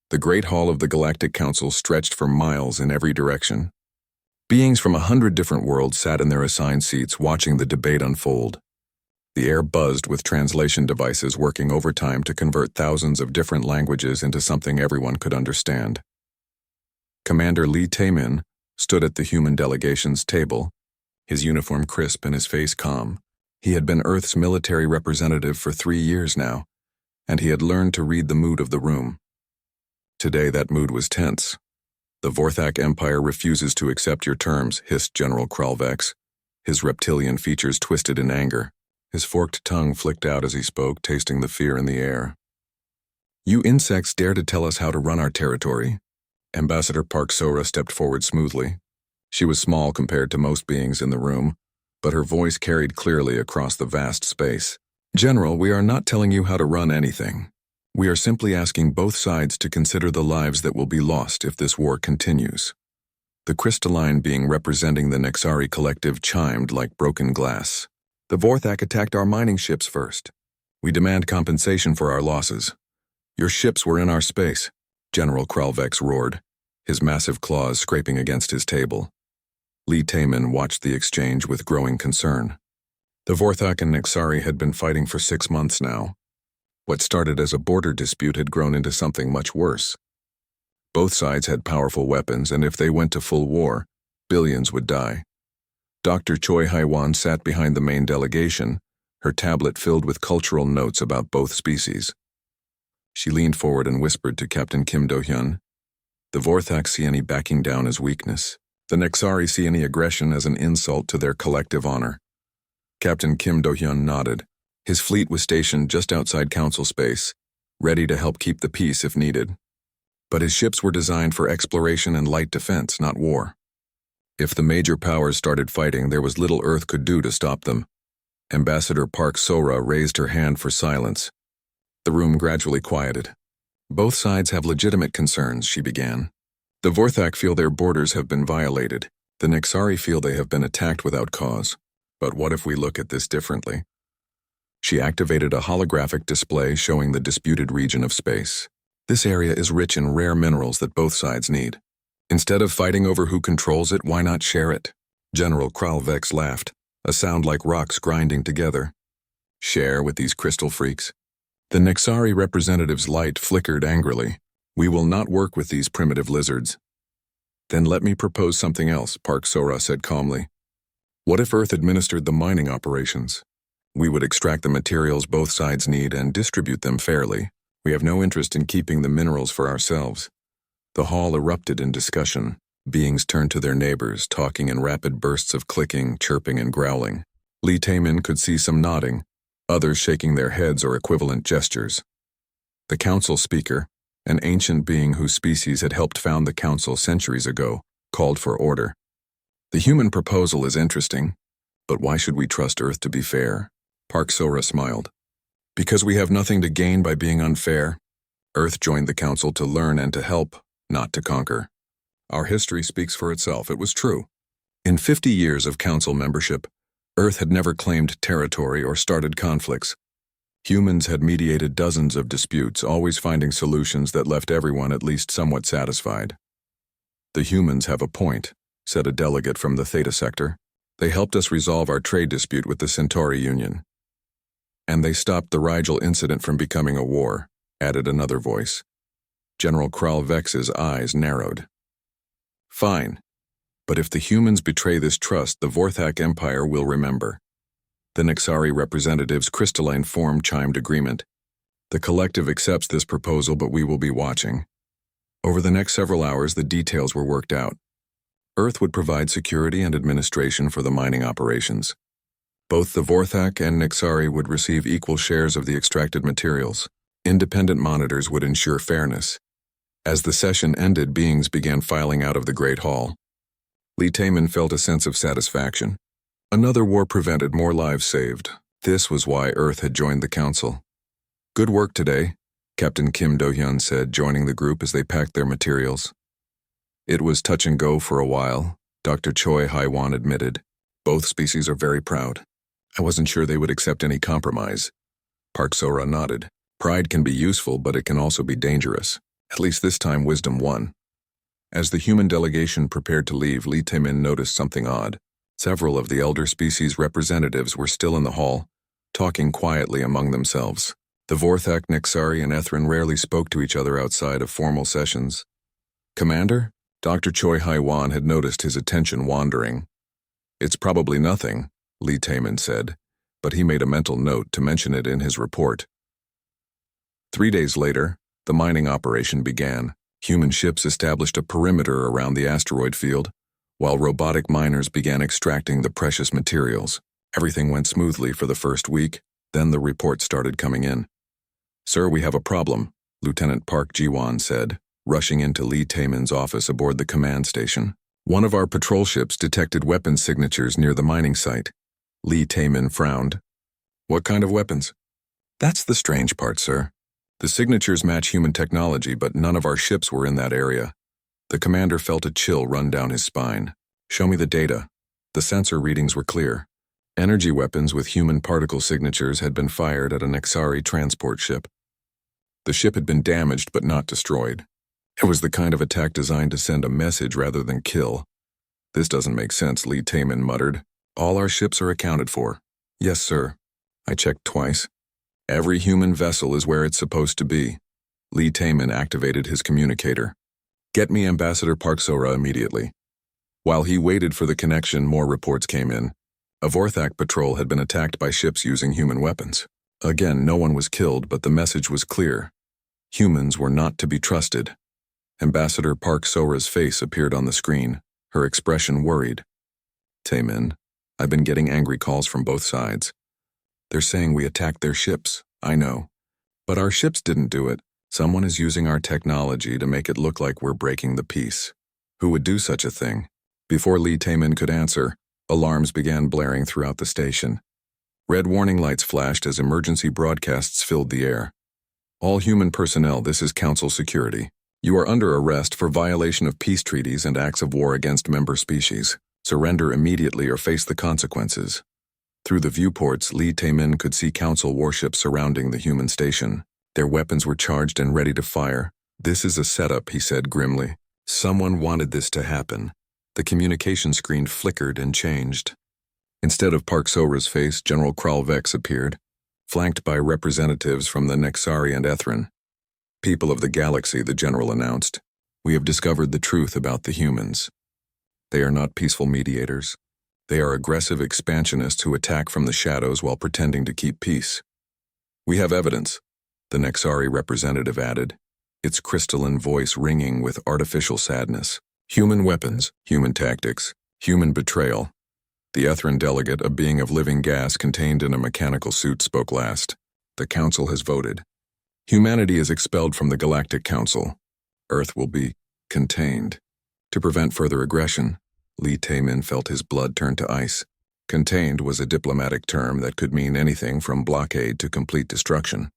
The Great Hall of the Galactic Council stretched for miles in every direction. Beings from 100 different worlds sat in their assigned seats watching the debate unfold. The air buzzed with translation devices working overtime to convert thousands of different languages into something everyone could understand. Commander Lee Taemin stood at the human delegation's table, his uniform crisp and his face calm. He had been Earth's military representative for 3 years now, and he had learned to read the mood of the room. Today that mood was tense. "The Vorthak Empire refuses to accept your terms," hissed General Kralvex, his reptilian features twisted in anger. His forked tongue flicked out as he spoke, tasting the fear in the air. "You insects dare to tell us how to run our territory?" Ambassador Park Sora stepped forward smoothly. She was small compared to most beings in the room, but her voice carried clearly across the vast space. "General, we are not telling you how to run anything. We are simply asking both sides to consider the lives that will be lost if this war continues." The crystalline being representing the Nexari collective chimed like broken glass. "The Vorthak attacked our mining ships first. We demand compensation for our losses. Your ships were in our space," General Kralvex roared, his massive claws scraping against his table. Lee Taemin watched the exchange with growing concern. The Vorthak and Nexari had been fighting for 6 months now. What started as a border dispute had grown into something much worse. Both sides had powerful weapons, and if they went to full war, billions would die. Dr. Choi Haiwan sat behind the main delegation, her tablet filled with cultural notes about both species. She leaned forward and whispered to Captain Kim Do-hyun, "The Vorthak see any backing down as weakness. The Nexari see any aggression as an insult to their collective honor." Captain Kim Do-hyun nodded. His fleet was stationed just outside Council space, ready to help keep the peace if needed. But his ships were designed for exploration and light defense, not war. If the major powers started fighting, there was little Earth could do to stop them. Ambassador Park Sora raised her hand for silence. The room gradually quieted. "Both sides have legitimate concerns," she began. "The Vorthak feel their borders have been violated. The Nexari feel they have been attacked without cause. But what if we look at this differently?" She activated a holographic display showing the disputed region of space. "This area is rich in rare minerals that both sides need. Instead of fighting over who controls it, why not share it?" General Kralvex laughed, a sound like rocks grinding together. "Share with these crystal freaks?" The Nexari representative's light flickered angrily. "We will not work with these primitive lizards." "Then let me propose something else," Park Sora said calmly. "What if Earth administered the mining operations? We would extract the materials both sides need and distribute them fairly. We have no interest in keeping the minerals for ourselves." The hall erupted in discussion. Beings turned to their neighbors, talking in rapid bursts of clicking, chirping, and growling. Lee Taemin could see some nodding, others shaking their heads or equivalent gestures. The council speaker, an ancient being whose species had helped found the council centuries ago, called for order. "The human proposal is interesting, but why should we trust Earth to be fair?" Park Sora smiled. "Because we have nothing to gain by being unfair. Earth joined the council to learn and to help, not to conquer. Our history speaks for itself. It was true. In 50 years of council membership, Earth had never claimed territory or started conflicts. Humans had mediated dozens of disputes, always finding solutions that left everyone at least somewhat satisfied. "The humans have a point," said a delegate from the Theta sector. "They helped us resolve our trade dispute with the Centauri Union. And they stopped the Rigel incident from becoming a war," added another voice. General Kralvex's eyes narrowed. "Fine. But if the humans betray this trust, the Vorthak Empire will remember." The Nexari representative's crystalline form chimed agreement. "The collective accepts this proposal, but we will be watching." Over the next several hours, the details were worked out. Earth would provide security and administration for the mining operations. Both the Vorthak and Nexari would receive equal shares of the extracted materials. Independent monitors would ensure fairness. As the session ended, beings began filing out of the Great Hall. Lee Taemin felt a sense of satisfaction. Another war prevented, more lives saved. This was why Earth had joined the council. "Good work today," Captain Kim Do-hyun said, joining the group as they packed their materials. "It was touch and go for a while," Dr. Choi Haiwan admitted. "Both species are very proud. I wasn't sure they would accept any compromise." Park Sora nodded. "Pride can be useful, but it can also be dangerous. At least this time wisdom won. As the human delegation prepared to leave, Lee Tae-min noticed something odd. Several of the elder species representatives were still in the hall, talking quietly among themselves. The Vorthak, Nexari, and Ethrin rarely spoke to each other outside of formal sessions. Commander? Dr. Choi Hai-wan had noticed his attention wandering. It's probably nothing, Lee Tae-min said, but he made a mental note to mention it in his report. 3 days later, the mining operation began. Human ships established a perimeter around the asteroid field, while robotic miners began extracting the precious materials. Everything went smoothly for the first week, then the reports started coming in. Sir, we have a problem, Lieutenant Park Ji-won said, rushing into Lee Tae-min's office aboard the command station. One of our patrol ships detected weapons signatures near the mining site. Lee Tae-min frowned. What kind of weapons? That's the strange part, sir. The signatures match human technology, but none of our ships were in that area. The commander felt a chill run down his spine. Show me the data. The sensor readings were clear. Energy weapons with human particle signatures had been fired at an Nexari transport ship. The ship had been damaged but not destroyed. It was the kind of attack designed to send a message rather than kill. This doesn't make sense, Lee Tae-min muttered. All our ships are accounted for. Yes, sir. I checked twice. Every human vessel is where it's supposed to be. Lee Tae-min activated his communicator. Get me Ambassador Park Sora immediately. While he waited for the connection, more reports came in. A Vorthak patrol had been attacked by ships using human weapons. Again, no one was killed, but the message was clear. Humans were not to be trusted. Ambassador Park Sora's face appeared on the screen, her expression worried. Tae-min, I've been getting angry calls from both sides. They're saying we attacked their ships, I know. But our ships didn't do it. Someone is using our technology to make it look like we're breaking the peace. Who would do such a thing? Before Lee Tae-min could answer, alarms began blaring throughout the station. Red warning lights flashed as emergency broadcasts filled the air. All human personnel, this is Council security. You are under arrest for violation of peace treaties and acts of war against member species. Surrender immediately or face the consequences. Through the viewports, Lee Tae-min could see Council warships surrounding the human station. Their weapons were charged and ready to fire. This is a setup, he said grimly. Someone wanted this to happen. The communication screen flickered and changed. Instead of Park Sora's face, General Kralvex appeared, flanked by representatives from the Nexari and Ethrin. People of the galaxy, the general announced. We have discovered the truth about the humans. They are not peaceful mediators. They are aggressive expansionists who attack from the shadows while pretending to keep peace. We have evidence, the Nexari representative added, its crystalline voice ringing with artificial sadness. Human weapons, human tactics, human betrayal. The Ethrin delegate, a being of living gas contained in a mechanical suit, spoke last. The Council has voted. Humanity is expelled from the Galactic Council. Earth will be contained. To prevent further aggression, Lee Tae-min felt his blood turn to ice. Contained was a diplomatic term that could mean anything from blockade to complete destruction.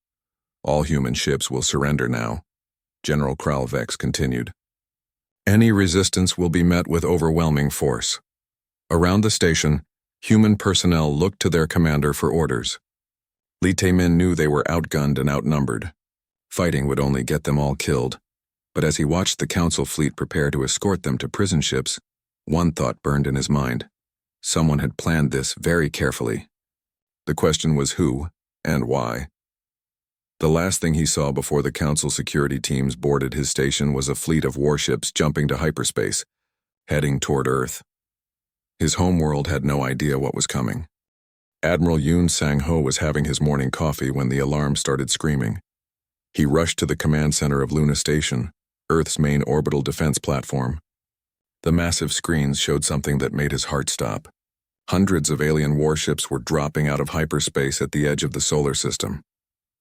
All human ships will surrender now, General Kralvex continued. Any resistance will be met with overwhelming force. Around the station, human personnel looked to their commander for orders. Lee Tae-min knew they were outgunned and outnumbered. Fighting would only get them all killed, but as he watched the Council fleet prepare to escort them to prison ships, one thought burned in his mind. Someone had planned this very carefully. The question was who and why. The last thing he saw before the Council security teams boarded his station was a fleet of warships jumping to hyperspace, heading toward Earth. His homeworld had no idea what was coming. Admiral Yoon Sang-ho was having his morning coffee when the alarm started screaming. He rushed to the command center of Luna Station, Earth's main orbital defense platform. The massive screens showed something that made his heart stop. Hundreds of alien warships were dropping out of hyperspace at the edge of the solar system.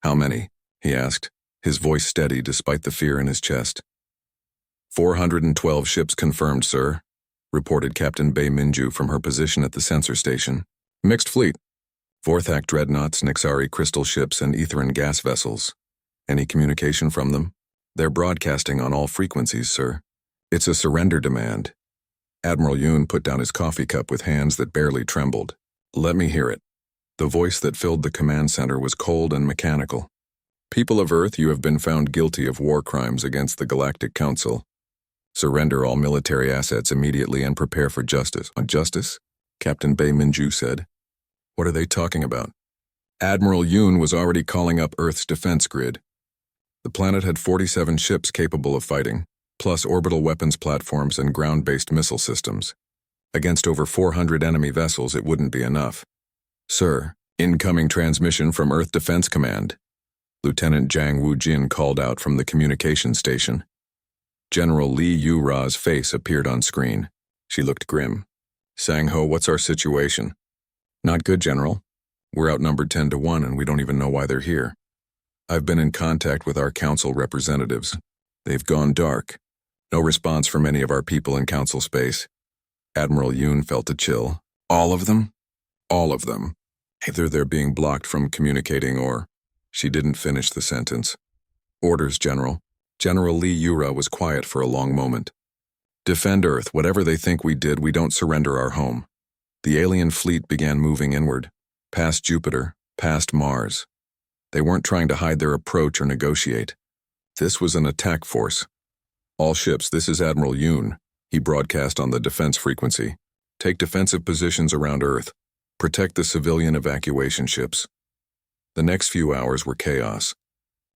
How many? He asked, his voice steady despite the fear in his chest. 412 ships confirmed, sir, reported Captain Bae Minju from her position at the sensor station. Mixed fleet. Vorthak dreadnoughts, Nexari crystal ships, and Ethrin gas vessels. Any communication from them? They're broadcasting on all frequencies, sir. It's a surrender demand. Admiral Yoon put down his coffee cup with hands that barely trembled. Let me hear it. The voice that filled the command center was cold and mechanical. People of Earth, you have been found guilty of war crimes against the Galactic Council. Surrender all military assets immediately and prepare for justice. On justice? Captain Bei Minju said. What are they talking about? Admiral Yoon was already calling up Earth's defense grid. The planet had 47 ships capable of fighting, plus orbital weapons platforms and ground-based missile systems. Against over 400 enemy vessels, it wouldn't be enough. Sir, incoming transmission from Earth Defense Command. Lieutenant Zhang Wujin called out from the communication station. General Li Yura's face appeared on screen. She looked grim. Sang-ho, what's our situation? Not good, General. We're outnumbered 10-1 and we don't even know why they're here. I've been in contact with our council representatives. They've gone dark. No response from any of our people in council space. Admiral Yoon felt a chill. All of them? All of them. Either they're being blocked from communicating or... She didn't finish the sentence. Orders, General. General Li Yura was quiet for a long moment. Defend Earth. Whatever they think we did, we don't surrender our home. The alien fleet began moving inward, past Jupiter, past Mars. They weren't trying to hide their approach or negotiate. This was an attack force. All ships, this is Admiral Yoon. He broadcast on the defense frequency. Take defensive positions around Earth. Protect the civilian evacuation ships. The next few hours were chaos.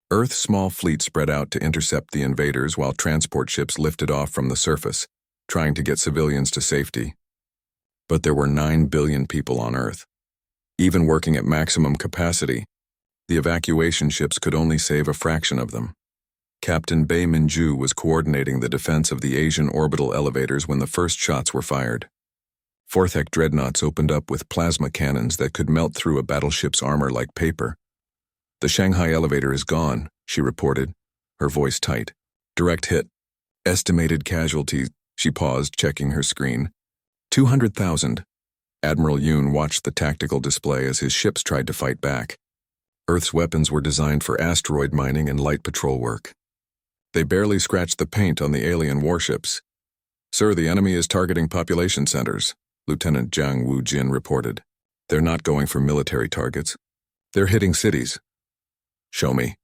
Earth's small fleet spread out to intercept the invaders while transport ships lifted off from the surface, trying to get civilians to safety. But there were 9 billion people on Earth. Even working at maximum capacity, the evacuation ships could only save a fraction of them. Captain Bei Minju was coordinating the defense of the Asian orbital elevators when the first shots were fired. Forthec dreadnoughts opened up with plasma cannons that could melt through a battleship's armor like paper. The Shanghai elevator is gone, she reported, her voice tight. Direct hit. Estimated casualties. She paused, checking her screen. 200,000. Admiral Yoon watched the tactical display as his ships tried to fight back. Earth's weapons were designed for asteroid mining and light patrol work. They barely scratched the paint on the alien warships. Sir, the enemy is targeting population centers, Lieutenant Zhang Wujin reported. They're not going for military targets. They're hitting cities. Show me.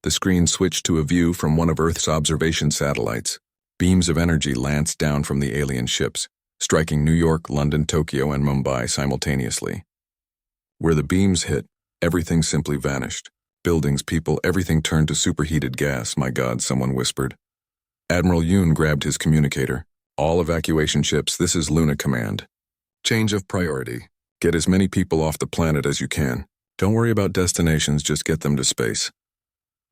The screen switched to a view from one of Earth's observation satellites. Beams of energy lanced down from the alien ships, striking New York, London, Tokyo, and Mumbai simultaneously. Where the beams hit, everything simply vanished. Buildings, people, everything turned to superheated gas. My God, someone whispered. Admiral Yoon grabbed his communicator. All evacuation ships, this is Luna Command. Change of priority. Get as many people off the planet as you can. Don't worry about destinations, just get them to space.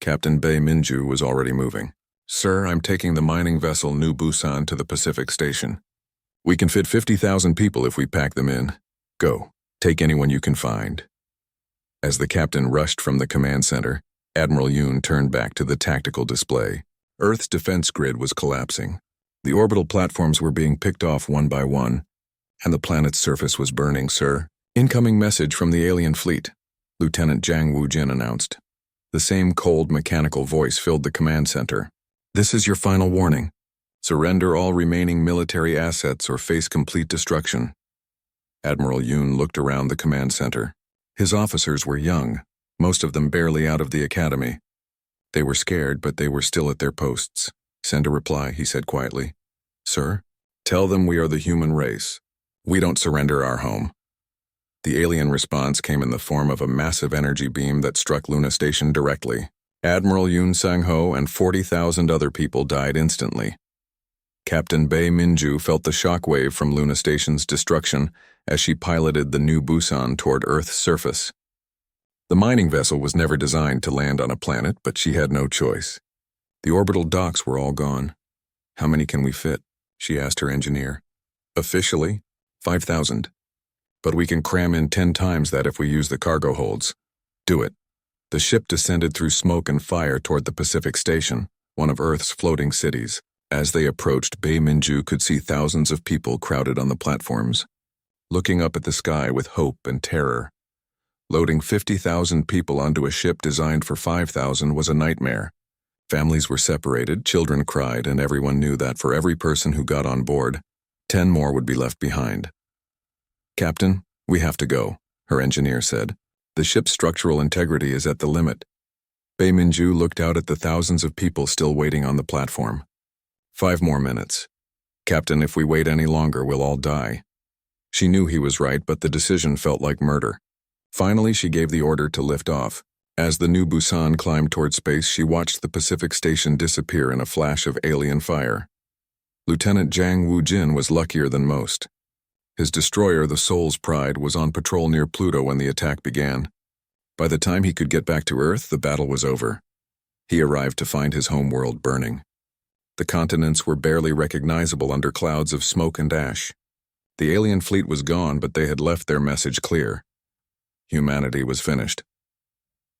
Captain Bei Minju was already moving. Sir, I'm taking the mining vessel New Busan to the Pacific Station. We can fit 50,000 people if we pack them in. Go. Take anyone you can find. As the captain rushed from the command center, Admiral Yoon turned back to the tactical display. Earth's defense grid was collapsing. The orbital platforms were being picked off one by one, and the planet's surface was burning, sir. Incoming message from the alien fleet, Lieutenant Zhang Wujin announced. The same cold, mechanical voice filled the command center. This is your final warning. Surrender all remaining military assets or face complete destruction. Admiral Yoon looked around the command center. His officers were young, most of them barely out of the academy. They were scared, but they were still at their posts. Send a reply, he said quietly. Sir, tell them we are the human race. We don't surrender our home. The alien response came in the form of a massive energy beam that struck Luna Station directly. Admiral Yoon Sang-ho and 40,000 other people died instantly. Captain Bei Minju felt the shockwave from Luna Station's destruction as she piloted the New Busan toward Earth's surface. The mining vessel was never designed to land on a planet, but she had no choice. The orbital docks were all gone. How many can we fit? She asked her engineer. Officially, 5,000. But we can cram in 10 times that if we use the cargo holds. Do it. The ship descended through smoke and fire toward the Pacific Station, one of Earth's floating cities. As they approached, Bei Minju could see thousands of people crowded on the platforms, looking up at the sky with hope and terror. Loading 50,000 people onto a ship designed for 5,000 was a nightmare. Families were separated, children cried, and everyone knew that for every person who got on board, 10 more would be left behind. Captain, we have to go, her engineer said. The ship's structural integrity is at the limit. Minju looked out at the thousands of people still waiting on the platform. 5 more minutes. Captain, if we wait any longer, we'll all die. She knew he was right, but the decision felt like murder. Finally, she gave the order to lift off. As the new Busan climbed toward space, she watched the Pacific Station disappear in a flash of alien fire. Lieutenant Zhang Wujin was luckier than most. His destroyer, the Soul's Pride, was on patrol near Pluto when the attack began. By the time he could get back to Earth, the battle was over. He arrived to find his homeworld burning. The continents were barely recognizable under clouds of smoke and ash. The alien fleet was gone, but they had left their message clear. Humanity was finished.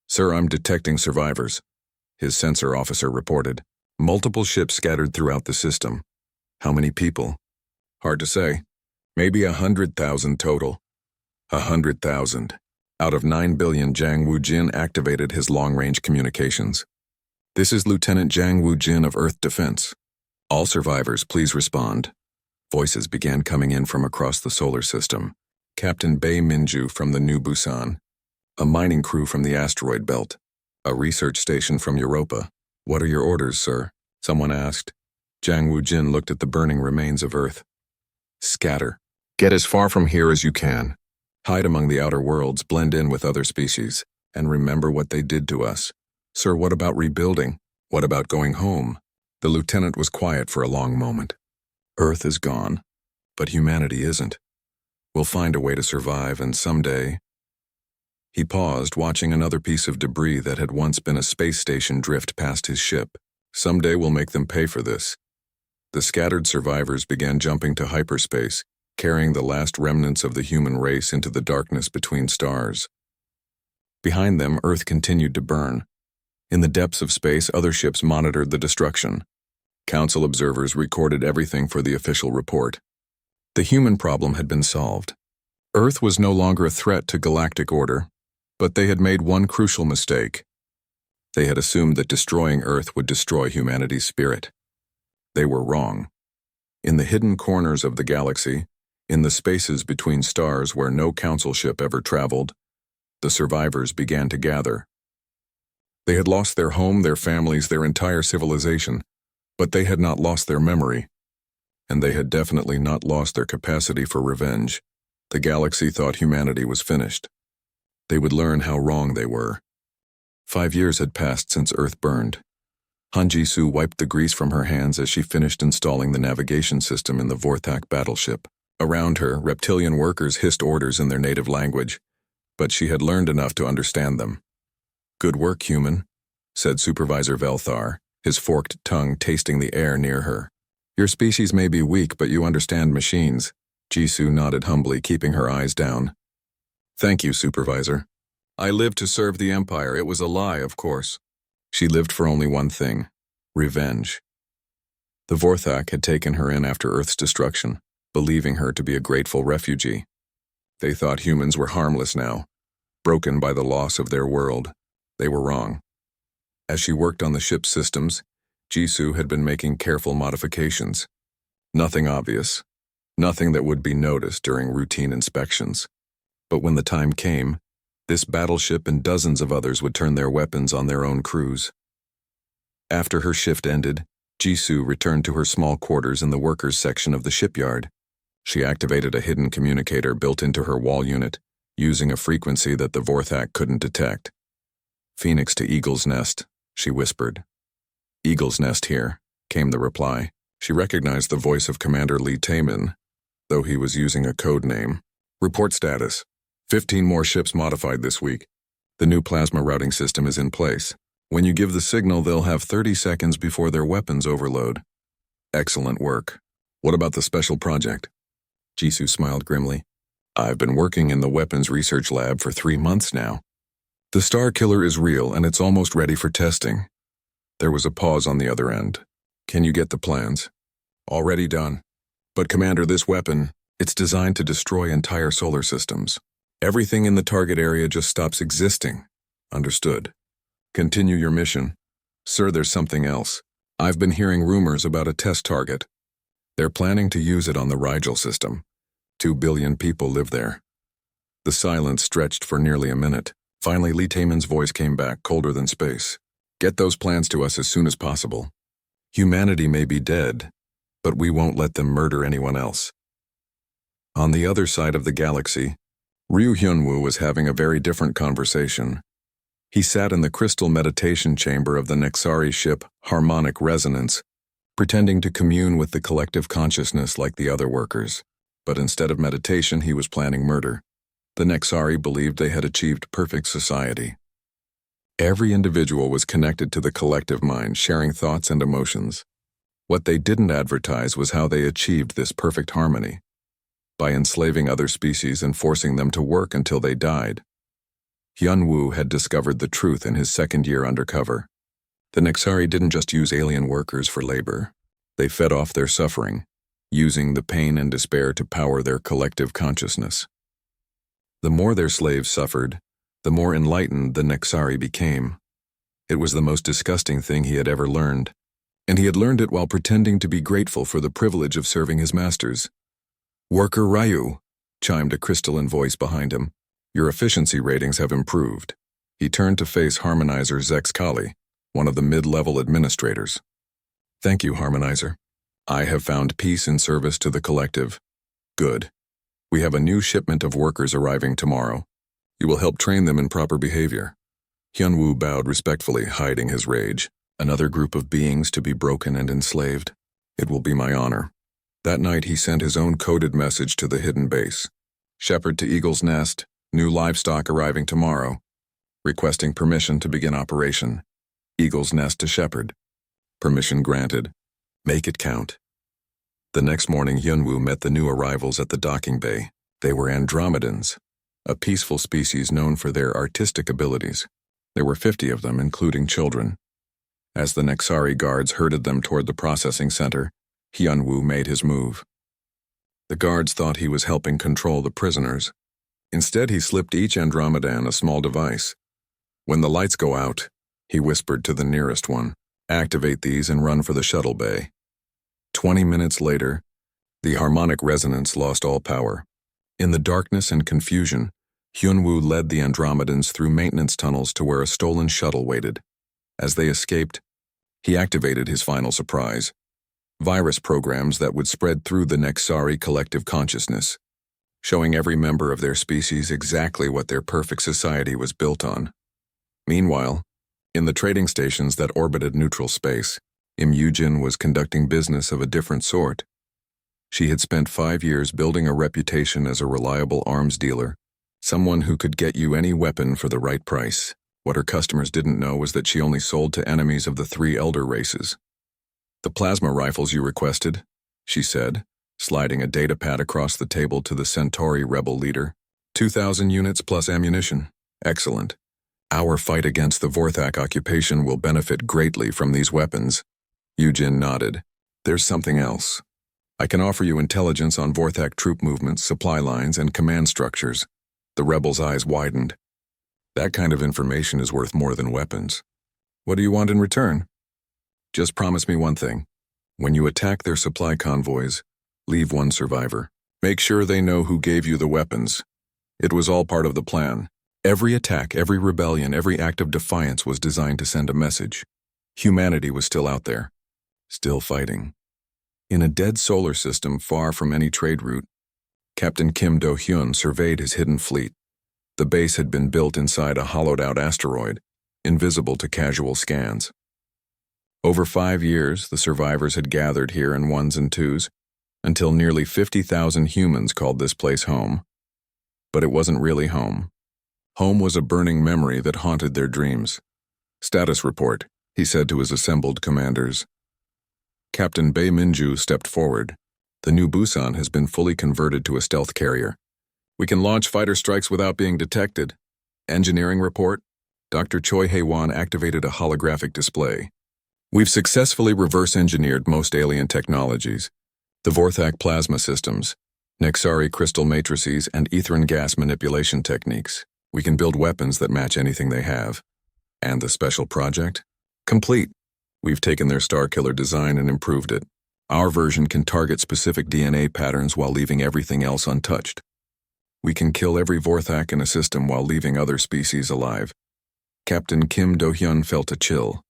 "Sir, I'm detecting survivors," his sensor officer reported. Multiple ships scattered throughout the system. How many people? Hard to say. Maybe 100,000 total. 100,000. Out of 9 billion, Zhang Wujin activated his long-range communications. "This is Lieutenant Zhang Wujin of Earth Defense. All survivors, please respond." Voices began coming in from across the solar system. Captain Minju from the New Busan. A mining crew from the asteroid belt. A research station from Europa. "What are your orders, sir?" someone asked. Zhang Wujin looked at the burning remains of Earth. "Scatter. Get as far from here as you can. Hide among the outer worlds, blend in with other species, and remember what they did to us." "Sir, what about rebuilding? What about going home?" The lieutenant was quiet for a long moment. "Earth is gone, but humanity isn't. We'll find a way to survive, and someday—" He paused, watching another piece of debris that had once been a space station drift past his ship. "Someday we'll make them pay for this." The scattered survivors began jumping to hyperspace, carrying the last remnants of the human race into the darkness between stars. Behind them, Earth continued to burn. In the depths of space, other ships monitored the destruction. Council observers recorded everything for the official report. The human problem had been solved. Earth was no longer a threat to galactic order, but they had made one crucial mistake. They had assumed that destroying Earth would destroy humanity's spirit. They were wrong. In the hidden corners of the galaxy, in the spaces between stars where no council ship ever traveled, the survivors began to gather. They had lost their home, their families, their entire civilization, but they had not lost their memory, and they had definitely not lost their capacity for revenge. The galaxy thought humanity was finished. They would learn how wrong they were. 5 years had passed since Earth burned. Han Ji-soo wiped the grease from her hands as she finished installing the navigation system in the Vorthak battleship. Around her, reptilian workers hissed orders in their native language, but she had learned enough to understand them. "Good work, human," said Supervisor Velthar, his forked tongue tasting the air near her. "Your species may be weak, but you understand machines." Jisoo nodded humbly, keeping her eyes down. "Thank you, Supervisor. I lived to serve the Empire. It was a lie, of course." She lived for only one thing: revenge. The Vorthak had taken her in after Earth's destruction, believing her to be a grateful refugee. They thought humans were harmless now, broken by the loss of their world. They were wrong. As she worked on the ship's systems, Jisoo had been making careful modifications. Nothing obvious, nothing that would be noticed during routine inspections. But when the time came, this battleship and dozens of others would turn their weapons on their own crews. After her shift ended, Jisoo returned to her small quarters in the workers' section of the shipyard. She activated a hidden communicator built into her wall unit, using a frequency that the Vorthak couldn't detect. "Phoenix to Eagle's Nest," she whispered. "Eagle's Nest here," came the reply. She recognized the voice of Commander Lee Taemin, though he was using a code name. "Report status. 15 more ships modified this week. The new plasma routing system is in place. When you give the signal, they'll have 30 seconds before their weapons overload." "Excellent work. What about the special project?" Jisoo smiled grimly. "I've been working in the weapons research lab for 3 months now. The Star Killer is real and it's almost ready for testing." There was a pause on the other end. "Can you get the plans?" "Already done. But Commander, this weapon, it's designed to destroy entire solar systems. Everything in the target area just stops existing." "Understood. Continue your mission." "Sir, there's something else. I've been hearing rumors about a test target. They're planning to use it on the Rigel system. 2 billion people live there." The silence stretched for nearly a minute. Finally, Lee Taemin's voice came back, colder than space. Get those plans to us as soon as possible. Humanity may be dead, but we won't let them murder anyone else. On the other side of the galaxy, Ryu Hyunwoo was having a very different conversation. He sat in the crystal meditation chamber of the Nexari ship Harmonic Resonance, pretending to commune with the collective consciousness like the other workers. But instead of meditation, he was planning murder. The Nexari believed they had achieved perfect society. Every individual was connected to the collective mind, sharing thoughts and emotions. What they didn't advertise was how they achieved this perfect harmony. By enslaving other species and forcing them to work until they died. Hyunwoo had discovered the truth in his second year undercover. The Nexari didn't just use alien workers for labor. They fed off their suffering, using the pain and despair to power their collective consciousness. The more their slaves suffered, the more enlightened the Nexari became. It was the most disgusting thing he had ever learned, and he had learned it while pretending to be grateful for the privilege of serving his masters. "Worker Ryu," chimed a crystalline voice behind him. "Your efficiency ratings have improved." He turned to face Harmonizer Zex Kali, one of the mid-level administrators. "Thank you, Harmonizer. I have found peace in service to the collective." "Good. We have a new shipment of workers arriving tomorrow. You will help train them in proper behavior." Hyunwoo bowed respectfully, hiding his rage. Another group of beings to be broken and enslaved? It will be my honor. That night he sent his own coded message to the hidden base. "Shepherd to Eagle's Nest, new livestock arriving tomorrow. Requesting permission to begin operation. Eagle's Nest to Shepherd." Permission granted. Make it count. The next morning Hyunwoo met the new arrivals at the docking bay. They were Andromedans, a peaceful species known for their artistic abilities. There were 50 of them, including children. As the Nexari guards herded them toward the processing center, Hyunwoo made his move. The guards thought he was helping control the prisoners. Instead, he slipped each Andromedan a small device. "When the lights go out," he whispered to the nearest one, "activate these and run for the shuttle bay." 20 minutes later, the harmonic resonance lost all power. In the darkness and confusion, Hyunwoo led the Andromedans through maintenance tunnels to where a stolen shuttle waited. As they escaped, he activated his final surprise. Virus programs that would spread through the Nexari collective consciousness, showing every member of their species exactly what their perfect society was built on. Meanwhile, in the trading stations that orbited neutral space, Im Yujin was conducting business of a different sort. She had spent 5 years building a reputation as a reliable arms dealer, someone who could get you any weapon for the right price. What her customers didn't know was that she only sold to enemies of the 3 elder races. "The plasma rifles you requested," she said, sliding a datapad across the table to the Centauri rebel leader. 2,000 units plus ammunition. Excellent. Our fight against the Vorthak occupation will benefit greatly from these weapons. Yujin nodded. "There's something else. I can offer you intelligence on Vorthak troop movements, supply lines, and command structures." The rebel's eyes widened. "That kind of information is worth more than weapons. What do you want in return?" "Just promise me one thing. When you attack their supply convoys, leave one survivor. Make sure they know who gave you the weapons. It was all part of the plan. Every attack, every rebellion, every act of defiance was designed to send a message. Humanity was still out there, still fighting. In a dead solar system far from any trade route, Captain Kim Do-hyun surveyed his hidden fleet. The base had been built inside a hollowed-out asteroid, invisible to casual scans. Over 5 years, the survivors had gathered here in ones and twos, until nearly 50,000 humans called this place home. But it wasn't really home. Home was a burning memory that haunted their dreams. "Status report," he said to his assembled commanders. Captain Bae Minju stepped forward. "The new Busan has been fully converted to a stealth carrier. We can launch fighter strikes without being detected. Engineering report." Dr. Choi Hae-won activated a holographic display. "We've successfully reverse-engineered most alien technologies. The Vorthak plasma systems, Nexari crystal matrices, and Ethran gas manipulation techniques. We can build weapons that match anything they have. And the special project? Complete. We've taken their Starkiller design and improved it. Our version can target specific DNA patterns while leaving everything else untouched. We can kill every Vorthak in a system while leaving other species alive." Captain Kim Do-hyun felt a chill.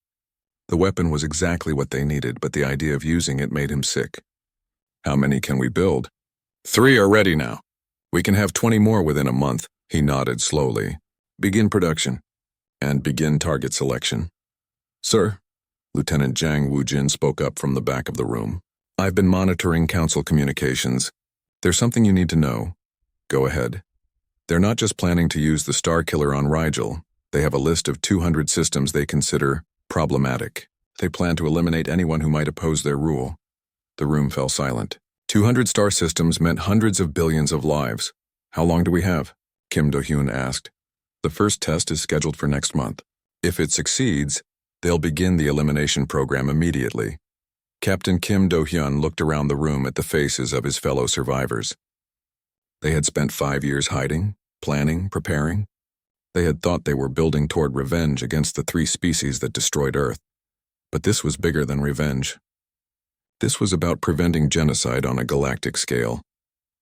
The weapon was exactly what they needed, but the idea of using it made him sick. How many can we build? 3 are ready now. We can have 20 more within a month. He nodded slowly. Begin production. And begin target selection. Sir, Lieutenant Zhang Wujin spoke up from the back of the room. I've been monitoring Council communications. There's something you need to know. Go ahead. They're not just planning to use the Star Killer on Rigel. They have a list of 200 systems they consider problematic. They plan to eliminate anyone who might oppose their rule. The room fell silent. 200 star systems meant hundreds of billions of lives. How long do we have? Kim Do-hyun asked. The first test is scheduled for next month. If it succeeds, they'll begin the elimination program immediately. Captain Kim Do-hyun looked around the room at the faces of his fellow survivors. They had spent 5 years hiding, planning, preparing. They had thought they were building toward revenge against the 3 species that destroyed Earth. But this was bigger than revenge. This was about preventing genocide on a galactic scale.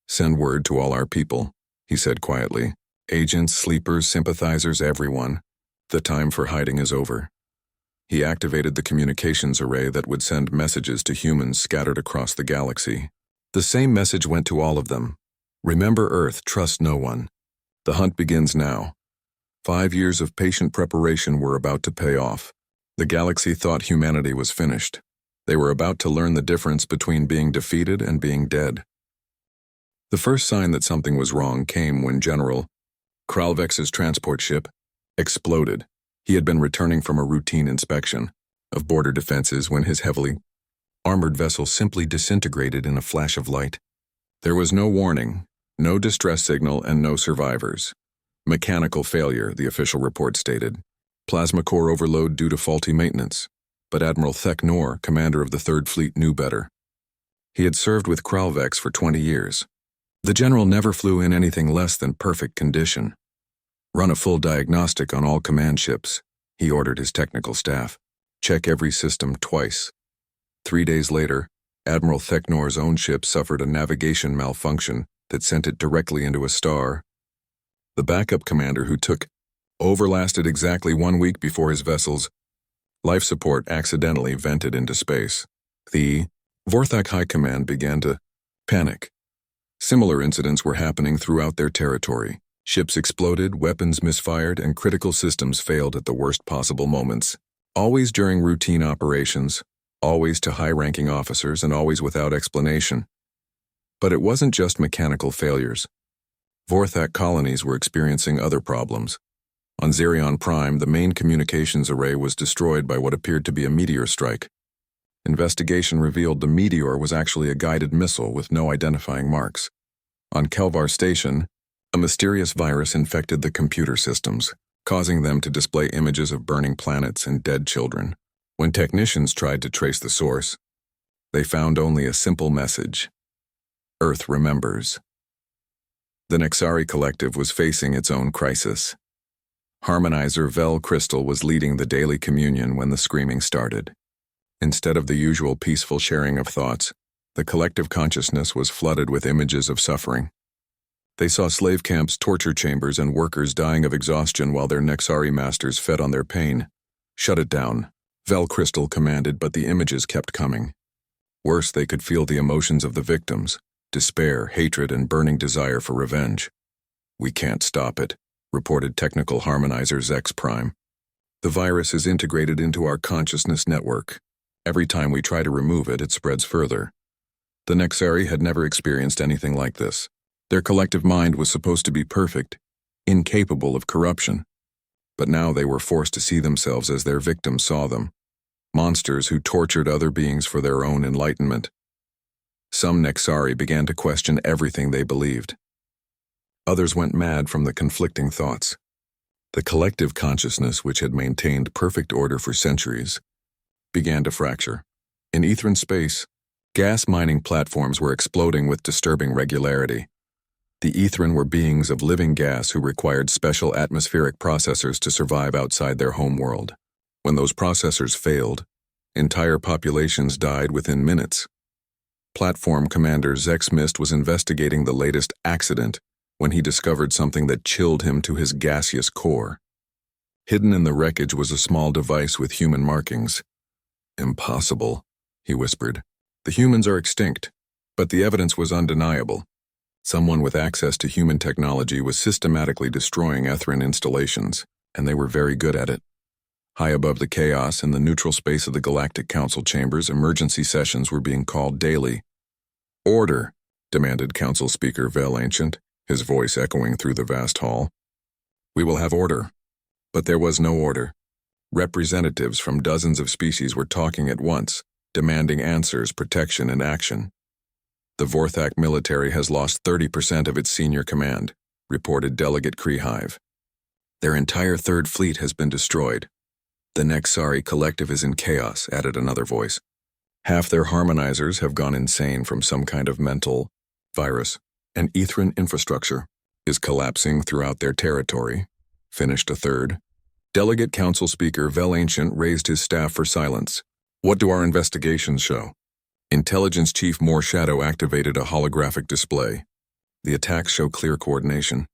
Send word to all our people, he said quietly. Agents, sleepers, sympathizers, everyone. The time for hiding is over. He activated the communications array that would send messages to humans scattered across the galaxy. The same message went to all of them. Remember Earth, trust no one. The hunt begins now. 5 years of patient preparation were about to pay off. The galaxy thought humanity was finished. They were about to learn the difference between being defeated and being dead. The first sign that something was wrong came when General Kralvex's transport ship exploded. He had been returning from a routine inspection of border defenses when his heavily armored vessel simply disintegrated in a flash of light. There was no warning, no distress signal, and no survivors. Mechanical failure, the official report stated. Plasma core overload due to faulty maintenance. But Admiral Thek Nor, commander of the 3rd Fleet, knew better. He had served with Kralvex for 20 years. The general never flew in anything less than perfect condition. Run a full diagnostic on all command ships, he ordered his technical staff. Check every system twice. 3 days later, Admiral Thek Nor's own ship suffered a navigation malfunction that sent it directly into a star. The backup commander who took over lasted exactly 1 week before his vessel's life support accidentally vented into space. The Vorthak High Command began to panic. Similar incidents were happening throughout their territory. Ships exploded, weapons misfired, and critical systems failed at the worst possible moments. Always during routine operations, always to high-ranking officers, and always without explanation. But it wasn't just mechanical failures. Vorthak colonies were experiencing other problems. On Zerion Prime, the main communications array was destroyed by what appeared to be a meteor strike. Investigation revealed the meteor was actually a guided missile with no identifying marks. On Kelvar Station, a mysterious virus infected the computer systems, causing them to display images of burning planets and dead children. When technicians tried to trace the source, they found only a simple message: Earth remembers. The Nexari Collective was facing its own crisis. Harmonizer Vel Crystal was leading the daily communion when the screaming started. Instead of the usual peaceful sharing of thoughts, the collective consciousness was flooded with images of suffering. They saw slave camps, torture chambers, and workers dying of exhaustion while their Nexari masters fed on their pain. Shut it down, Vel Crystal commanded, but the images kept coming. Worse, they could feel the emotions of the victims: despair, hatred, and burning desire for revenge. We can't stop it, reported Technical Harmonizer Zex Prime. The virus is integrated into our consciousness network. Every time we try to remove it, it spreads further. The Nexari had never experienced anything like this. Their collective mind was supposed to be perfect, incapable of corruption. But now they were forced to see themselves as their victims saw them, monsters who tortured other beings for their own enlightenment. Some Nexari began to question everything they believed. Others went mad from the conflicting thoughts. The collective consciousness, which had maintained perfect order for centuries, began to fracture. In Ethran space, gas mining platforms were exploding with disturbing regularity. The Ethran were beings of living gas who required special atmospheric processors to survive outside their homeworld. When those processors failed, entire populations died within minutes. Platform Commander Zex Mist was investigating the latest accident when he discovered something that chilled him to his gaseous core. Hidden in the wreckage was a small device with human markings. Impossible, he whispered. The humans are extinct, but the evidence was undeniable. Someone with access to human technology was systematically destroying Ethrin installations, and they were very good at it. High above the chaos in the neutral space of the Galactic Council chambers, emergency sessions were being called daily. Order, demanded Council Speaker Vel Ancient, his voice echoing through the vast hall. We will have order. But there was no order. Representatives from dozens of species were talking at once, demanding answers, protection, and action. The Vorthak military has lost 30% of its senior command, reported Delegate Kreehive. Their entire Third Fleet has been destroyed. The Nexari collective is in chaos, added another voice. Half their harmonizers have gone insane from some kind of mental virus, and Ethrin infrastructure is collapsing throughout their territory, finished a third. Delegate Council Speaker Vel Ancient raised his staff for silence. What do our investigations show? Intelligence Chief Mooreshadow activated a holographic display. The attacks show clear coordination.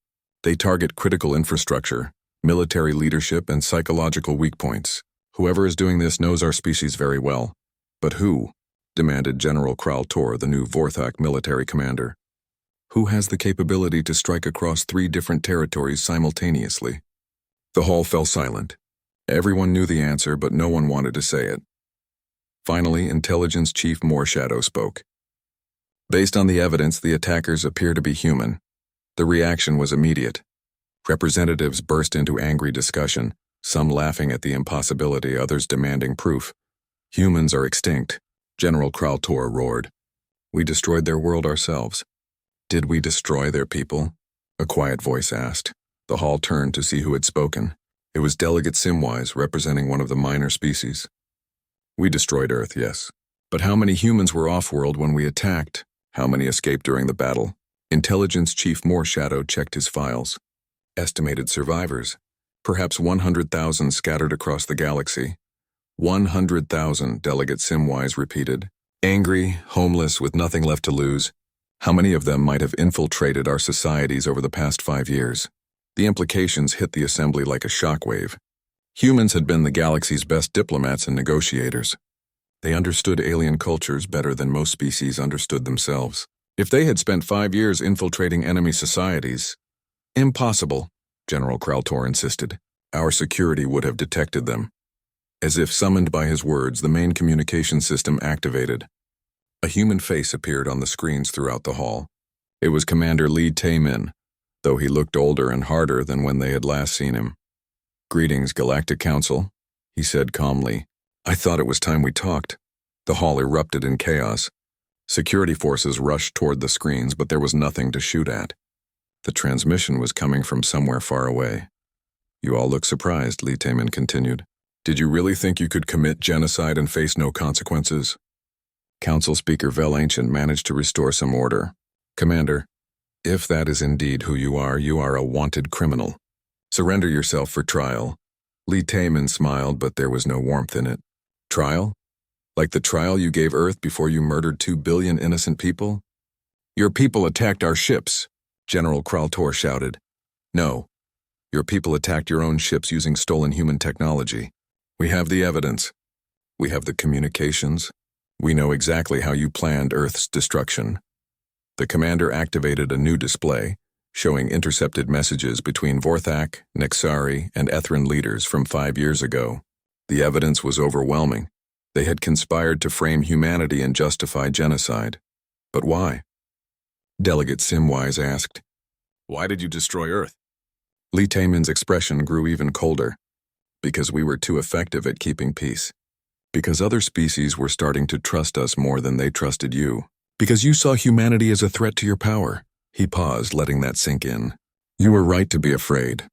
They target critical infrastructure, military leadership, and psychological weak points. Whoever is doing this knows our species very well. But who? Demanded General Kraltor, the new Vorthak military commander. Who has the capability to strike across 3 different territories simultaneously? The hall fell silent. Everyone knew the answer, but no one wanted to say it. Finally, Intelligence Chief Mooreshadow spoke. Based on the evidence, the attackers appear to be human. The reaction was immediate. Representatives burst into angry discussion, some laughing at the impossibility, others demanding proof. Humans are extinct, General Kraltor roared. We destroyed their world ourselves. Did we destroy their people? A quiet voice asked. The hall turned to see who had spoken. It was Delegate Simwise, representing one of the minor species. We destroyed Earth, yes. But how many humans were off-world when we attacked? How many escaped during the battle? Intelligence Chief Mooreshadow checked his files. Estimated survivors. Perhaps 100,000 scattered across the galaxy. 100,000, Delegate Simwise repeated. Angry, homeless, with nothing left to lose. How many of them might have infiltrated our societies over the past 5 years? The implications hit the assembly like a shockwave. Humans had been the galaxy's best diplomats and negotiators. They understood alien cultures better than most species understood themselves. If they had spent 5 years infiltrating enemy societies, impossible, General Kraltor insisted. Our security would have detected them. As if summoned by his words, the main communication system activated. A human face appeared on the screens throughout the hall. It was Commander Lee Taemin, though he looked older and harder than when they had last seen him. Greetings, Galactic Council, he said calmly. I thought it was time we talked. The hall erupted in chaos. Security forces rushed toward the screens, but there was nothing to shoot at. The transmission was coming from somewhere far away. You all look surprised, Lee Taemin continued. Did you really think you could commit genocide and face no consequences? Council Speaker Vel Ancient managed to restore some order. Commander, if that is indeed who you are a wanted criminal. Surrender yourself for trial. Lee Taemin smiled, but there was no warmth in it. Trial? Like the trial you gave Earth before you murdered 2 billion innocent people? Your people attacked our ships, General Kraltor shouted. No. Your people attacked your own ships using stolen human technology. We have the evidence. We have the communications. We know exactly how you planned Earth's destruction. The commander activated a new display, showing intercepted messages between Vorthak, Nexari, and Ethrin leaders from 5 years ago. The evidence was overwhelming. They had conspired to frame humanity and justify genocide. But why? Delegate Simwise asked. Why did you destroy Earth? Lee Taemin's expression grew even colder. Because we were too effective at keeping peace. Because other species were starting to trust us more than they trusted you. Because you saw humanity as a threat to your power. He paused, letting that sink in. You were right to be afraid,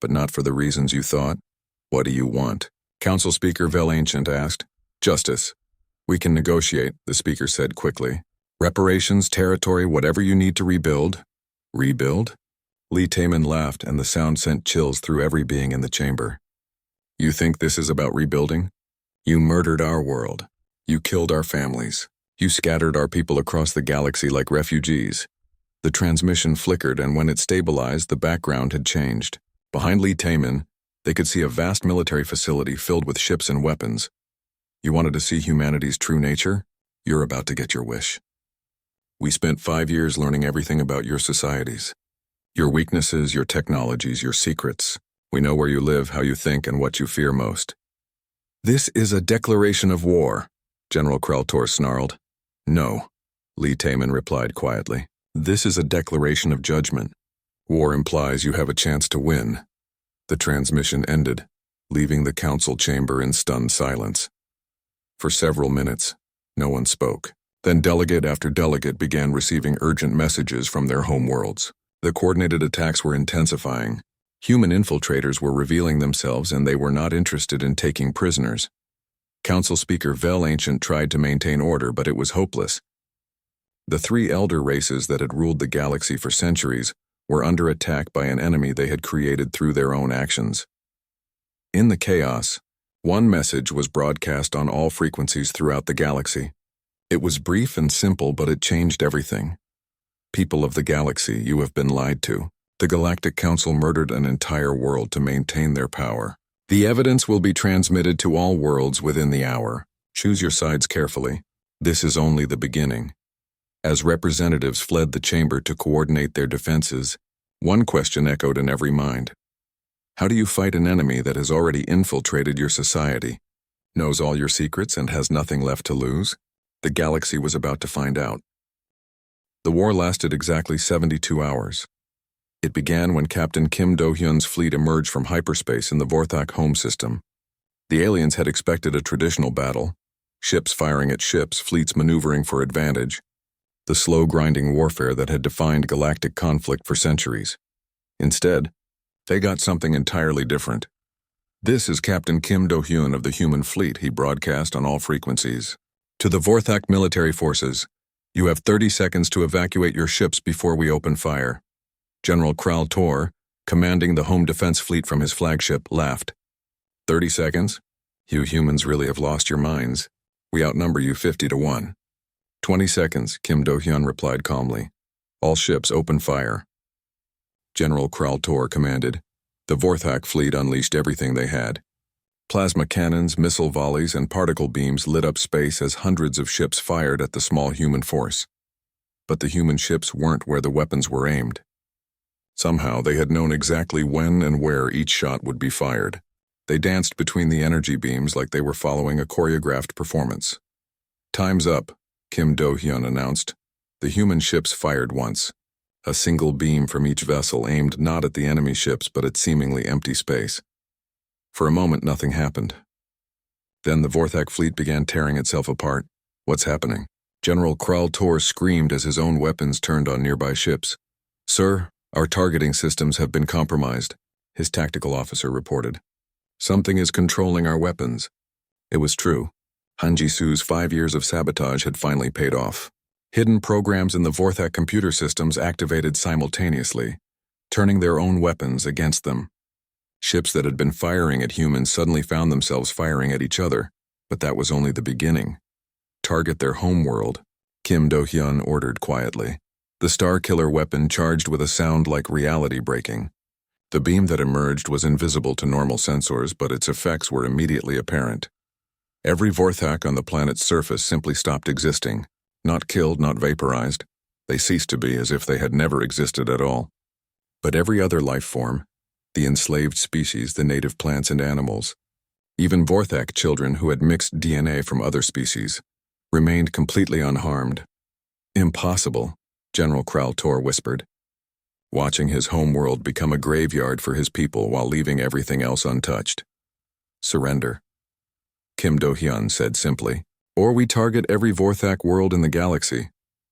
but not for the reasons you thought. What do you want? Council Speaker Vel Ancient asked. Justice. We can negotiate, the speaker said quickly. Reparations, territory, whatever you need to rebuild. Rebuild? Lee Taemin laughed, and the sound sent chills through every being in the chamber. You think this is about rebuilding? You murdered our world. You killed our families. You scattered our people across the galaxy like refugees. The transmission flickered, and when it stabilized, the background had changed. Behind Lee Taemin, they could see a vast military facility filled with ships and weapons. You wanted to see humanity's true nature? You're about to get your wish. We spent 5 years learning everything about your societies. Your weaknesses, your technologies, your secrets. We know where you live, how you think, and what you fear most. This is a declaration of war, General Kraltor snarled. No, Lee Taman replied quietly. This is a declaration of judgment. War implies you have a chance to win. The transmission ended, leaving the council chamber in stunned silence. For several minutes, no one spoke. Then delegate after delegate began receiving urgent messages from their homeworlds. The coordinated attacks were intensifying. Human infiltrators were revealing themselves, and they were not interested in taking prisoners. Council Speaker Vel Ancient tried to maintain order, but it was hopeless. The 3 elder races that had ruled the galaxy for centuries were under attack by an enemy they had created through their own actions. In the chaos, one message was broadcast on all frequencies throughout the galaxy. It was brief and simple, but it changed everything. People of the galaxy, you have been lied to. The Galactic Council murdered an entire world to maintain their power. The evidence will be transmitted to all worlds within the hour. Choose your sides carefully. This is only the beginning. As representatives fled the chamber to coordinate their defenses, one question echoed in every mind. How do you fight an enemy that has already infiltrated your society, knows all your secrets, and has nothing left to lose? The galaxy was about to find out. The war lasted exactly 72 hours. It began when Captain Kim Do-hyun's fleet emerged from hyperspace in the Vorthak home system. The aliens had expected a traditional battle, ships firing at ships, fleets maneuvering for advantage, the slow grinding warfare that had defined galactic conflict for centuries. Instead, they got something entirely different. This is Captain Kim Do-hyun of the human fleet, he broadcast on all frequencies. To the Vorthak military forces, you have 30 seconds to evacuate your ships before we open fire. General Kraltor, commanding the home defense fleet from his flagship, laughed. 30 seconds? You humans really have lost your minds. We outnumber you 50-1. 20 seconds, Kim Do-hyun replied calmly. All ships open fire. General Kraltor commanded. The Vorthak fleet unleashed everything they had. Plasma cannons, missile volleys, and particle beams lit up space as hundreds of ships fired at the small human force. But the human ships weren't where the weapons were aimed. Somehow they had known exactly when and where each shot would be fired. They danced between the energy beams like they were following a choreographed performance. Time's up, Kim Do-hyun announced. The human ships fired once. A single beam from each vessel aimed not at the enemy ships but at seemingly empty space. For a moment, nothing happened. Then the Vorthak fleet began tearing itself apart. What's happening? General Kraltor screamed as his own weapons turned on nearby ships. Sir, our targeting systems have been compromised, his tactical officer reported. Something is controlling our weapons. It was true. Han Jisu's 5 years of sabotage had finally paid off. Hidden programs in the Vorthak computer systems activated simultaneously, turning their own weapons against them. Ships that had been firing at humans suddenly found themselves firing at each other, but that was only the beginning. Target their homeworld, Kim Do-hyun ordered quietly. The Starkiller weapon charged with a sound like reality breaking. The beam that emerged was invisible to normal sensors, but its effects were immediately apparent. Every Vorthak on the planet's surface simply stopped existing. Not killed, not vaporized. They ceased to be as if they had never existed at all. But every other life form, the enslaved species, the native plants and animals, even Vorthak children who had mixed DNA from other species, remained completely unharmed. Impossible, General Kraltor whispered, watching his homeworld become a graveyard for his people while leaving everything else untouched. Surrender, Kim Do-hyun said simply. Or we target every Vorthak world in the galaxy.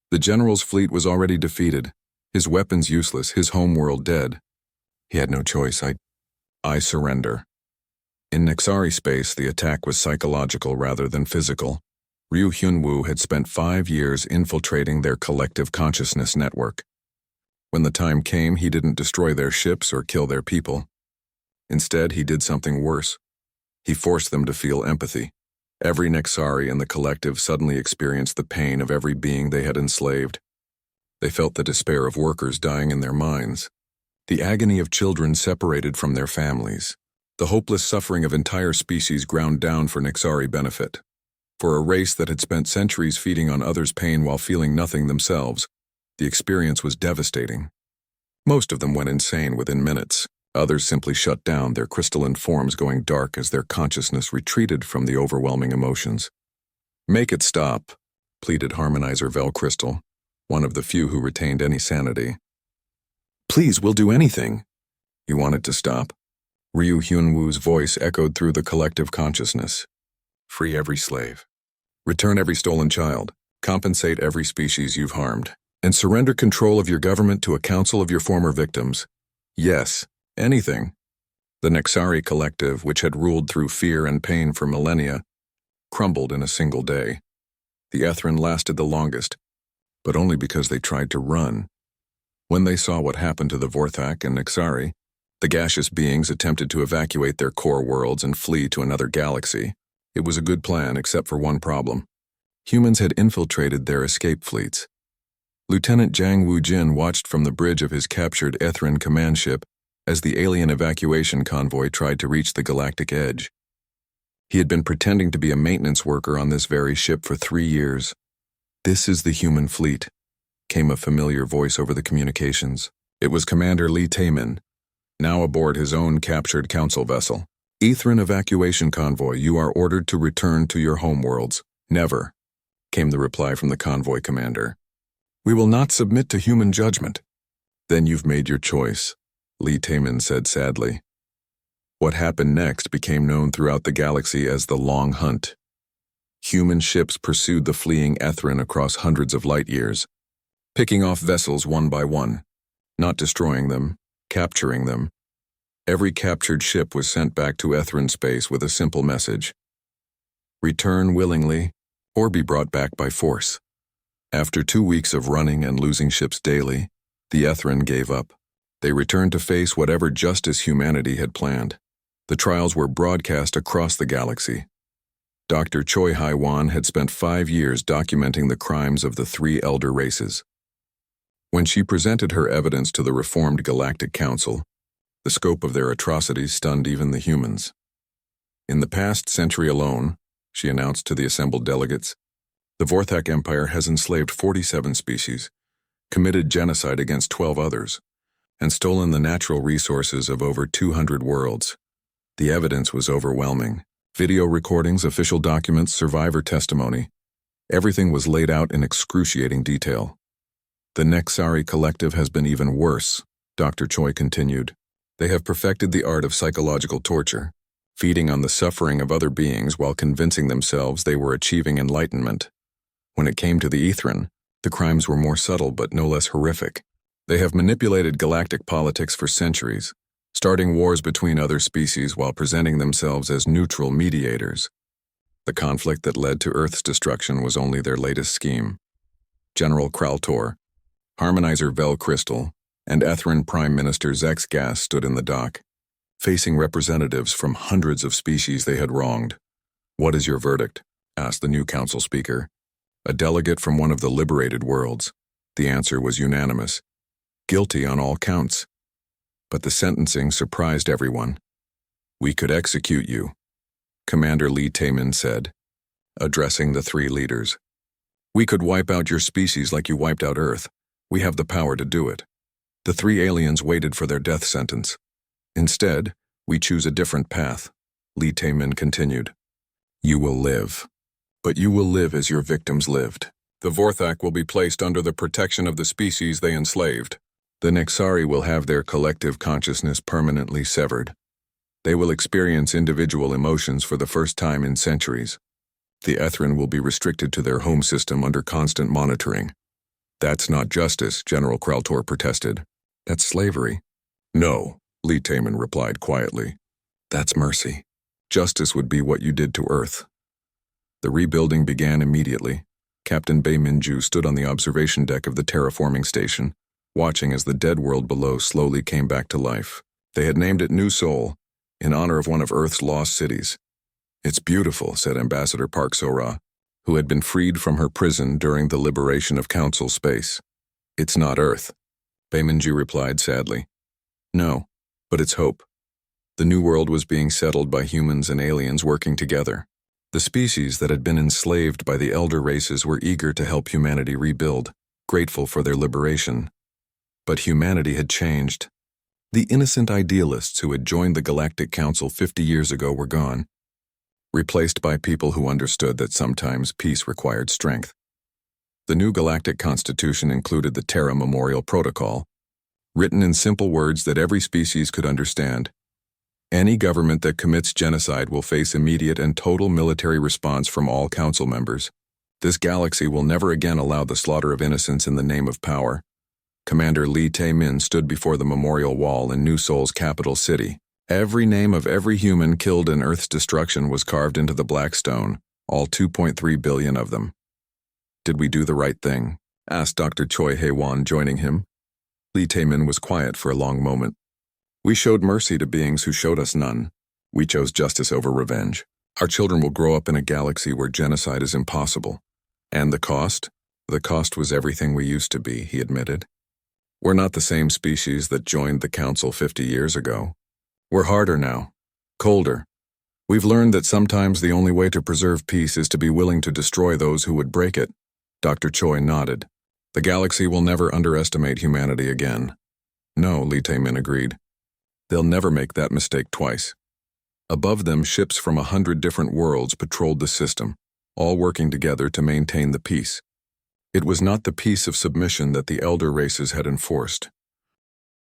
The general's fleet was already defeated, his weapons useless, his homeworld dead. He had no choice. I surrender. In Nexari space, the attack was psychological rather than physical. Ryu Hyunwoo had spent 5 years infiltrating their collective consciousness network. When the time came, he didn't destroy their ships or kill their people. Instead, he did something worse. He forced them to feel empathy. Every Nexari in the collective suddenly experienced the pain of every being they had enslaved. They felt the despair of workers dying in their mines, the agony of children separated from their families, the hopeless suffering of entire species ground down for Nexari benefit. For a race that had spent centuries feeding on others' pain while feeling nothing themselves, the experience was devastating. Most of them went insane within minutes. Others simply shut down, their crystalline forms going dark as their consciousness retreated from the overwhelming emotions. "Make it stop," pleaded Harmonizer Vel Crystal, one of the few who retained any sanity. "Please, we'll do anything." "You want it to stop?" Ryu Hyunwoo's voice echoed through the collective consciousness. "Free every slave. Return every stolen child. Compensate every species you've harmed. And surrender control of your government to a council of your former victims. Yes, anything." The Nexari collective, which had ruled through fear and pain for millennia, crumbled in a single day. The Ethrin lasted the longest, but only because they tried to run. When they saw what happened to the Vorthak and Nexari, the gaseous beings attempted to evacuate their core worlds and flee to another galaxy. It was a good plan, except for one problem. Humans had infiltrated their escape fleets. Lieutenant Jang Woo-jin watched from the bridge of his captured Ethrin command ship as the alien evacuation convoy tried to reach the galactic edge. He had been pretending to be a maintenance worker on this very ship for 3 years. "This is the human fleet," came a familiar voice over the communications. It was Commander Lee Taemin, now aboard his own captured council vessel. "Ethrin evacuation convoy, you are ordered to return to your homeworlds." "Never," came the reply from the convoy commander. "We will not submit to human judgment." "Then you've made your choice," Lee Taemin said sadly. What happened next became known throughout the galaxy as the Long Hunt. Human ships pursued the fleeing Ethrin across hundreds of light years, picking off vessels one by one, not destroying them, capturing them. Every captured ship was sent back to Ethrin space with a simple message: return willingly or be brought back by force. After 2 weeks of running and losing ships daily, the Ethrin gave up. They returned to face whatever justice humanity had planned. The trials were broadcast across the galaxy. Dr. Choi Hai-wan had spent 5 years documenting the crimes of the 3 elder races. When she presented her evidence to the reformed Galactic Council, the scope of their atrocities stunned even the humans. "In the past century alone," she announced to the assembled delegates, "the Vorthak Empire has enslaved 47 species, committed genocide against 12 others, and stolen the natural resources of over 200 worlds. The evidence was overwhelming. Video recordings, official documents, survivor testimony. Everything was laid out in excruciating detail. The Nexari collective has been even worse," Dr. Choi continued. "They have perfected the art of psychological torture, feeding on the suffering of other beings while convincing themselves they were achieving enlightenment. When it came to the Ethrin, the crimes were more subtle but no less horrific. They have manipulated galactic politics for centuries, starting wars between other species while presenting themselves as neutral mediators. The conflict that led to Earth's destruction was only their latest scheme." General Kraltor, Harmonizer Vel Crystal, and Ethrin Prime Minister Zex Gas stood in the dock, facing representatives from hundreds of species they had wronged. "What is your verdict?" asked the new council speaker, a delegate from one of the liberated worlds. The answer was unanimous: guilty on all counts. But the sentencing surprised everyone. "We could execute you," Commander Lee Taemin said, addressing the 3 leaders. "We could wipe out your species like you wiped out Earth. We have the power to do it." The 3 aliens waited for their death sentence. "Instead, we choose a different path," Lee Taemin continued. "You will live. But you will live as your victims lived. The Vorthak will be placed under the protection of the species they enslaved. The Nexari will have their collective consciousness permanently severed. They will experience individual emotions for the first time in centuries. The Ethrin will be restricted to their home system under constant monitoring." "That's not justice," General Kraltor protested. "That's slavery." "No," Lee Taemin replied quietly. "That's mercy. Justice would be what you did to Earth." The rebuilding began immediately. Captain Bae Minju stood on the observation deck of the terraforming station, watching as the dead world below slowly came back to life. They had named it New Seoul, in honor of one of Earth's lost cities. "It's beautiful," said Ambassador Park So-ra, who had been freed from her prison during the liberation of Council space. "It's not Earth," Bae Minju replied sadly. "No, but it's hope." The new world was being settled by humans and aliens working together. The species that had been enslaved by the elder races were eager to help humanity rebuild, grateful for their liberation. But humanity had changed. The innocent idealists who had joined the Galactic Council 50 years ago were gone, replaced by people who understood that sometimes peace required strength. The new Galactic Constitution included the Terra Memorial Protocol, written in simple words that every species could understand. Any government that commits genocide will face immediate and total military response from all council members. This galaxy will never again allow the slaughter of innocents in the name of power. Commander Lee Tae-min stood before the memorial wall in New Seoul's capital city. Every name of every human killed in Earth's destruction was carved into the black stone, all 2.3 billion of them. "Did we do the right thing?" asked Dr. Choi Hae-won, joining him. Lee Tae-min was quiet for a long moment. "We showed mercy to beings who showed us none. We chose justice over revenge. Our children will grow up in a galaxy where genocide is impossible. And the cost? The cost was everything we used to be," he admitted. "We're not the same species that joined the Council 50 years ago. We're harder now, colder. We've learned that sometimes the only way to preserve peace is to be willing to destroy those who would break it." Dr. Choi nodded. "The galaxy will never underestimate humanity again." "No," Lee Tae-min agreed. "They'll never make that mistake twice." Above them, ships from 100 different worlds patrolled the system, all working together to maintain the peace. It was not the peace of submission that the elder races had enforced.